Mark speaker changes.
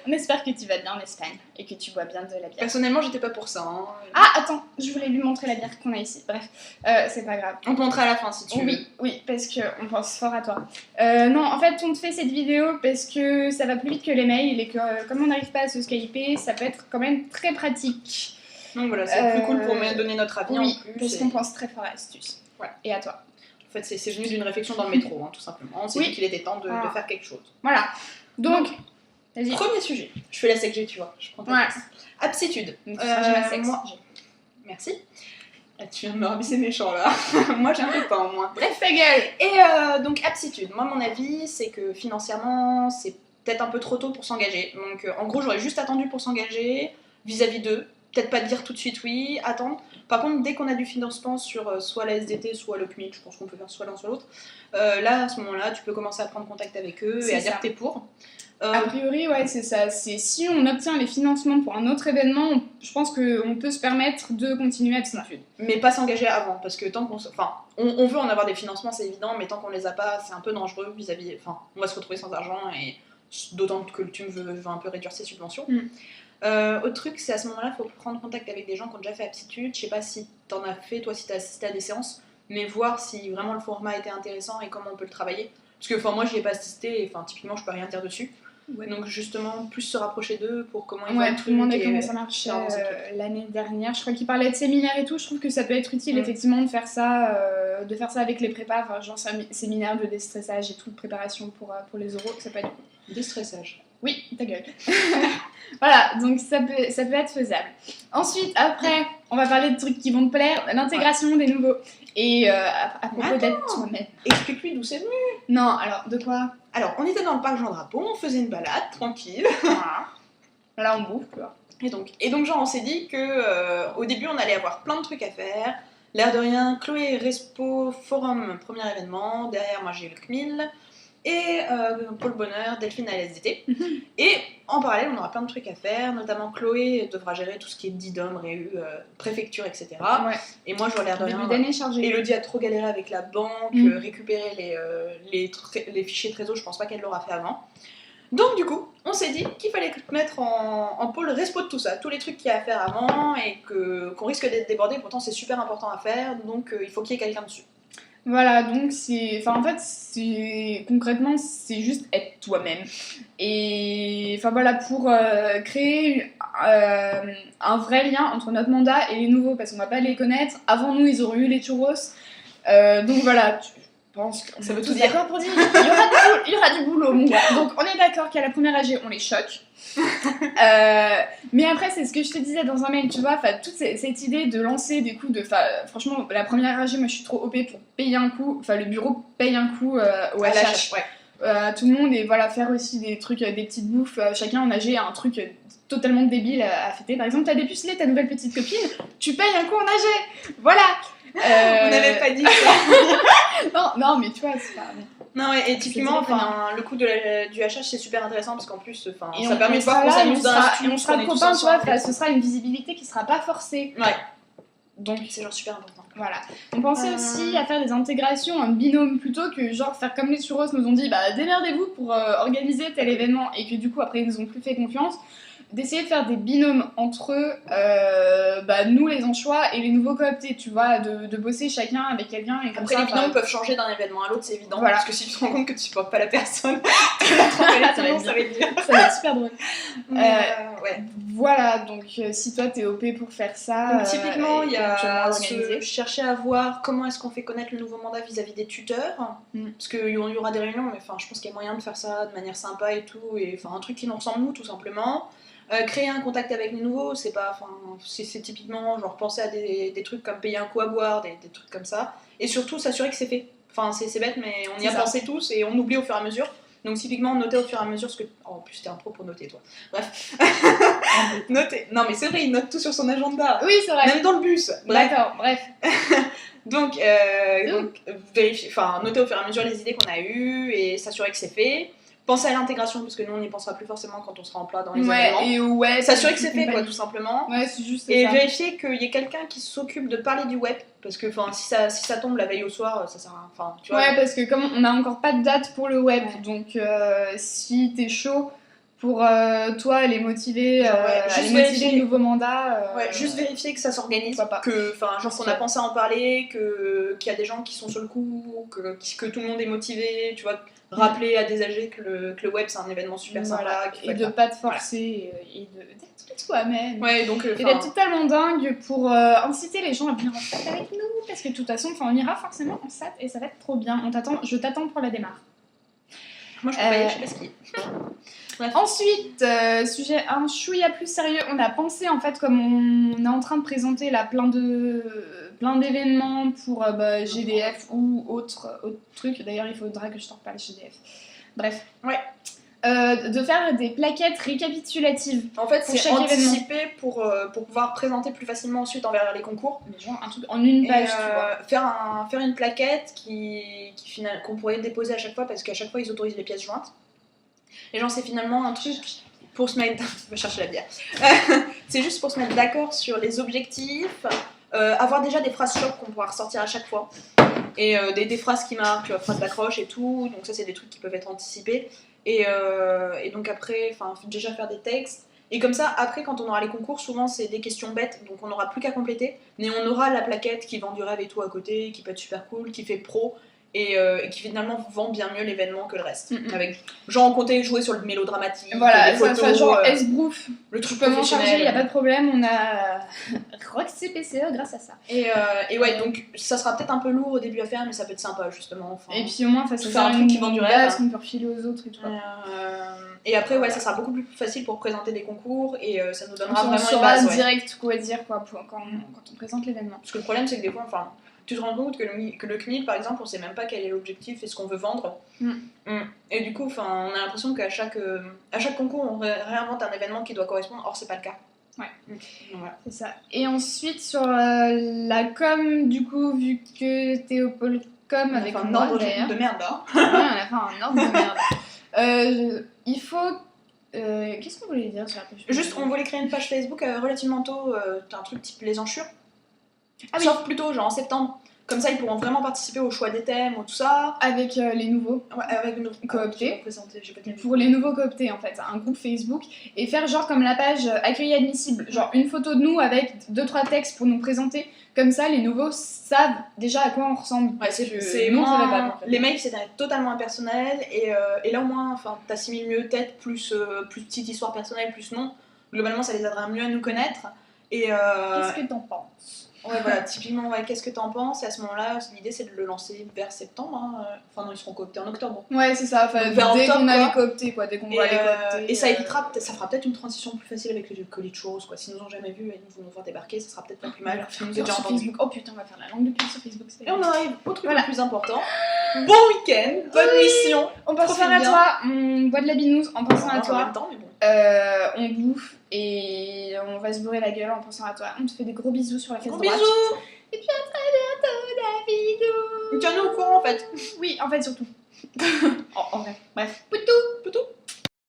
Speaker 1: On espère que tu vas bien en Espagne et que tu bois bien de la bière.
Speaker 2: Personnellement, j'étais pas pour ça. Hein.
Speaker 1: Ah, attends, je voulais lui montrer la bière qu'on a ici. Bref, c'est pas grave.
Speaker 2: On te montrera à la fin si tu veux.
Speaker 1: Oui, parce qu'on pense fort à toi. Non, en fait, on te fait cette vidéo parce que ça va plus vite que les mails et que comme on n'arrive pas à se skyper, ça peut être quand même très pratique.
Speaker 2: Donc voilà, c'est plus cool pour donner notre avis en plus.
Speaker 1: Parce qu'on pense très fort à Astuce.
Speaker 2: Ouais.
Speaker 1: Et à toi.
Speaker 2: En fait, c'est venu d'une réflexion dans le métro, hein, tout simplement. On s'est dit qu'il était temps de faire quelque chose.
Speaker 1: Voilà. Donc, vas-y.
Speaker 2: Premier sujet. Je fais la SECG, tu vois. Je prends ta place. Aptitude.
Speaker 1: Moi...
Speaker 2: Merci. Tu viens de me rabaisser méchant là. Moi j'ai un peu pas au moins.
Speaker 1: Bref, ta gueule.
Speaker 2: Et donc aptitude. Moi mon avis c'est que financièrement c'est peut-être un peu trop tôt pour s'engager. Donc en gros j'aurais juste attendu pour s'engager vis-à-vis d'eux. Peut-être pas dire tout de suite oui, attendre. Par contre dès qu'on a du financement sur soit la SDT soit le CMIC, je pense qu'on peut faire soit l'un soit l'autre. Là à ce moment-là tu peux commencer à prendre contact avec eux et à dire que t'es pour.
Speaker 1: A priori, ouais, c'est ça. C'est si on obtient les financements pour un autre événement, je pense qu'on peut se permettre de continuer Aptitude.
Speaker 2: Mais pas s'engager avant, parce que tant qu'on... Enfin, on veut en avoir des financements, c'est évident, mais tant qu'on les a pas, c'est un peu dangereux vis-à-vis... Enfin, on va se retrouver sans argent, et d'autant que le TUM veut un peu réduire ses subventions. Autre truc, c'est à ce moment-là, il faut prendre contact avec des gens qui ont déjà fait Aptitude. Je sais pas si t'en as fait, toi, si t'as assisté à des séances, mais voir si vraiment le format était intéressant et comment on peut le travailler. Parce que, enfin, moi, j'y ai pas assisté, et typiquement, je peux rien dire dessus. Ouais. Donc justement, plus se rapprocher d'eux pour comment ils vont
Speaker 1: tout le monde a comment ça marche l'année dernière. Je crois qu'ils parlaient de séminaires et tout. Je trouve que ça peut être utile effectivement de faire ça avec les prépas, enfin, genre séminaire de déstressage et tout, de préparation pour les oraux, ça peut être cool.
Speaker 2: Déstressage.
Speaker 1: Oui, ta gueule. Voilà, donc ça peut être faisable. Ensuite, après, on va parler de trucs qui vont te plaire, l'intégration des nouveaux. Et à propos d'être toi-même.
Speaker 2: Explique-lui d'où c'est venu.
Speaker 1: Non, alors, de quoi?
Speaker 2: Alors, on était dans le parc Jean Drapeau, on faisait une balade, tranquille.
Speaker 1: Là, on bouffe, quoi.
Speaker 2: Et donc genre, on s'est dit que au début, on allait avoir plein de trucs à faire. L'air de rien, Chloé Respo Forum, premier événement. Derrière, moi, j'ai eu le CMIL. Et Pôle Bonheur, Delphine à l'SDT. Et en parallèle, on aura plein de trucs à faire, notamment Chloé devra gérer tout ce qui est DIDOM, Réu, préfecture, etc. Ouais. Et moi, j'aurai l'air de rien.
Speaker 1: Début d'année chargé.
Speaker 2: Elodie a trop galéré avec la banque, récupérer les fichiers Trésor, je pense pas qu'elle l'aura fait avant. Donc du coup, on s'est dit qu'il fallait mettre en pôle respo de tout ça, tous les trucs qu'il y a à faire avant et qu'on risque d'être débordé, pourtant c'est super important à faire, donc il faut qu'il y ait quelqu'un dessus.
Speaker 1: Voilà, donc concrètement, c'est juste être toi-même. Et enfin voilà, pour créer un vrai lien entre notre mandat et les nouveaux, parce qu'on va pas les connaître. Avant nous, ils auraient eu les churros. Donc voilà, je pense qu'on
Speaker 2: ça veut tout
Speaker 1: dire. D'accord pour dire, il y aura du boulot, mon gars. Donc on est d'accord qu'à la première AG, on les choque. Mais après, c'est ce que je te disais dans un mail, tu vois, toute cette idée de lancer des coups de... Franchement, la première AG, moi je suis trop OP pour payer un coup, enfin le bureau paye un coup au HH. Ouais. Tout le monde, et voilà, faire aussi des trucs, des petites bouffes, chacun en AG a un truc totalement débile à fêter. Par exemple, t'as dépucelé ta nouvelle petite copine, tu payes un coup en AG, voilà.
Speaker 2: On n'avait pas dit ça.
Speaker 1: non, mais tu vois, c'est pas...
Speaker 2: Non, et typiquement, le coup du HH, c'est super intéressant parce qu'en plus, ça permet de voir qu'on s'amuse dans la
Speaker 1: on sera copains, tu vois, ce sera une visibilité qui sera pas forcée.
Speaker 2: Ouais.
Speaker 1: Donc,
Speaker 2: c'est genre super important.
Speaker 1: Voilà. On pensait aussi à faire des intégrations en binôme plutôt que genre faire comme les churros nous ont dit, démerdez-vous pour organiser tel événement et que du coup, après, ils nous ont plus fait confiance. D'essayer de faire des binômes entre eux, nous les anchois et les nouveaux cooptés, tu vois, de bosser chacun avec quelqu'un. Et comme
Speaker 2: après,
Speaker 1: ça,
Speaker 2: les binômes peuvent changer d'un événement à l'autre, c'est évident.
Speaker 1: Voilà.
Speaker 2: Parce que si tu te rends compte que tu supportes pas la personne, tu vas te tromper là, ça va être dur.
Speaker 1: Ça va être super drôle.
Speaker 2: Ouais.
Speaker 1: Voilà, donc si toi t'es OP pour faire ça.
Speaker 2: Donc, typiquement, il y a chercher à voir comment est-ce qu'on fait connaître le nouveau mandat vis-à-vis des tuteurs. Parce qu'il y aura des réunions, mais je pense qu'il y a moyen de faire ça de manière sympa et tout. Et un truc qui nous ressemble, nous, tout simplement. Créer un contact avec les nouveaux, c'est typiquement genre penser à des trucs comme payer un coup à boire, des trucs comme ça, et surtout s'assurer que c'est fait. C'est bête, mais on y a pensé tous et on oublie au fur et à mesure. Donc typiquement noter au fur et à mesure ce que... Oh, en plus c'était un pro pour noter, toi. Bref. Noter. Non mais c'est vrai, il note tout sur son agenda.
Speaker 1: Oui, c'est vrai.
Speaker 2: Même dans le bus.
Speaker 1: D'accord, bref.
Speaker 2: donc vérifier, noter au fur et à mesure les idées qu'on a eues et s'assurer que c'est fait. Penser à l'intégration, parce que nous on n'y pensera plus forcément quand on sera en plat dans les événements. S'assurer que c'est fait, quoi, tout simplement.
Speaker 1: Ouais, c'est juste
Speaker 2: et
Speaker 1: ça.
Speaker 2: Vérifier qu'il y ait quelqu'un qui s'occupe de parler du web, parce que si ça tombe la veille au soir, ça sert à rien.
Speaker 1: Tu vois. Ouais, parce que comme on n'a encore pas de date pour le web, donc si t'es chaud pour toi les motiver,
Speaker 2: Genre, ouais,
Speaker 1: à
Speaker 2: juste
Speaker 1: les motiver
Speaker 2: vérifier.
Speaker 1: le nouveau mandat.
Speaker 2: Ouais, juste vérifier que ça s'organise,
Speaker 1: pourquoi pas.
Speaker 2: que, enfin, genre qu'on a pensé à en parler, qu'il y a des gens qui sont sur le coup, que tout le monde est motivé, tu vois. Rappeler à des âgés que le web c'est un événement super sympa. qu'il faut
Speaker 1: Et
Speaker 2: être
Speaker 1: de
Speaker 2: là.
Speaker 1: pas te forcer et d'être toi-même.
Speaker 2: Ouais, donc.
Speaker 1: Et d'être totalement dingue pour inciter les gens à venir en SAT avec nous, parce que de toute façon, on ira forcément en SAT et ça va être trop bien. Je t'attends pour la démarche.
Speaker 2: Moi je peux pas y aller, je sais pas ce qui est.
Speaker 1: Bref. Ensuite, sujet un chouïa plus sérieux, on a pensé en fait, comme on est en train de présenter là plein d'événements pour GDF ou autre truc. D'ailleurs, il faudra que je t'en reparle GDF. Bref.
Speaker 2: Ouais.
Speaker 1: De faire des plaquettes récapitulatives.
Speaker 2: En fait,
Speaker 1: pour
Speaker 2: c'est
Speaker 1: chaque
Speaker 2: anticiper pour pouvoir présenter plus facilement ensuite envers les concours.
Speaker 1: Mais genre un truc en une page, tu vois.
Speaker 2: Faire une plaquette qu'on pourrait déposer à chaque fois parce qu'à chaque fois ils autorisent les pièces jointes. Et genre, c'est finalement un truc pour se mettre. Je vais chercher la bière. C'est juste pour se mettre d'accord sur les objectifs, avoir déjà des phrases chocs qu'on pourra ressortir à chaque fois. Et des phrases qui marquent, tu vois, phrases d'accroche et tout. Donc, ça, c'est des trucs qui peuvent être anticipés. Et donc, après, déjà faire des textes. Et comme ça, après, quand on aura les concours, souvent c'est des questions bêtes, donc on n'aura plus qu'à compléter. Mais on aura la plaquette qui vend du rêve et tout à côté, qui peut être super cool, qui fait pro. Et qui finalement vend bien mieux l'événement que le reste. Avec genre on comptait jouer sur le mélodramatique,
Speaker 1: voilà,
Speaker 2: les photos,
Speaker 1: genre S-Brouf,
Speaker 2: le truc
Speaker 1: tu peux m'en
Speaker 2: professionnel.
Speaker 1: charger, y a pas de problème, on a Roxy PCE grâce à ça.
Speaker 2: Et ouais, donc ça sera peut-être un peu lourd au début à faire, mais ça peut être sympa justement.
Speaker 1: Et puis au moins, ça
Speaker 2: faire un truc qui vend du rêve,
Speaker 1: qu'on peut refiler aux autres et tout.
Speaker 2: Et après, ouais, ça sera beaucoup plus facile pour présenter des concours et ça nous donnera
Speaker 1: on
Speaker 2: vraiment une
Speaker 1: saura
Speaker 2: base.
Speaker 1: direct quoi dire quoi, quand on présente l'événement.
Speaker 2: Parce que le problème, c'est que des fois, tu te rends compte que le CNIL, par exemple, on sait même pas quel est l'objectif et ce qu'on veut vendre. Et du coup, on a l'impression qu'à chaque concours, on réinvente un événement qui doit correspondre. Or, c'est pas le cas.
Speaker 1: Ouais.
Speaker 2: Voilà.
Speaker 1: C'est ça. Et ensuite, sur la com, du coup, vu que t'es au pôle com avec
Speaker 2: un
Speaker 1: moi,
Speaker 2: ordre de merde là.
Speaker 1: Ouais, on a fait un ordre de merde. Il faut... qu'est-ce qu'on voulait dire sur la page?
Speaker 2: Juste, on voulait créer une page Facebook relativement tôt. T'as un truc type les enchures.
Speaker 1: Ah oui.
Speaker 2: Sauf plutôt genre en septembre. Comme ça, ils pourront vraiment participer au choix des thèmes ou tout ça.
Speaker 1: Avec les nouveaux.
Speaker 2: Ouais, avec nos
Speaker 1: cooptés. Pour les nouveaux cooptés, en fait, un groupe Facebook. Et faire genre comme la page accueil admissible. Genre une photo de nous avec 2-3 textes pour nous présenter. Comme ça, les nouveaux savent déjà à quoi on ressemble.
Speaker 2: Ouais, c'est
Speaker 1: non,
Speaker 2: moins...
Speaker 1: ça va pas. En fait.
Speaker 2: Les mails, c'est totalement impersonnel. Et là, au moins, t'assimiles mieux tête, plus petite histoire personnelle, plus non. Globalement, ça les aidera mieux à nous connaître. Et
Speaker 1: qu'est-ce que t'en penses?
Speaker 2: Ouais, voilà, typiquement, ouais, qu'est-ce que t'en penses? Et à ce moment-là, l'idée c'est de le lancer vers septembre. Enfin, non, ils seront cooptés en octobre.
Speaker 1: Ouais, c'est ça. Dès qu'on a les cooptés, quoi. Dès qu'on va les coopter.
Speaker 2: Et ça évitera, ça fera peut-être une transition plus facile avec les collègues choses, quoi. S'ils nous ont jamais vus et ils vont nous voir débarquer, ça sera peut-être pas plus mal.
Speaker 1: Nous déjà sur Facebook. Oh putain, on va faire la langue de pute sur Facebook.
Speaker 2: Et on arrive au truc le plus important. Bon week-end, bonne mission.
Speaker 1: On pense à toi, on boit de la binouse en pensant à toi.
Speaker 2: En même temps, mais bon.
Speaker 1: On bouffe et on va se bourrer la gueule en pensant à toi. On te fait des gros bisous sur la fesse droite.
Speaker 2: Bisous.
Speaker 1: Et puis à très bientôt, Davidou.
Speaker 2: Tiens-nous au courant en fait.
Speaker 1: Oui, en fait surtout. En vrai. Bref. Poutou.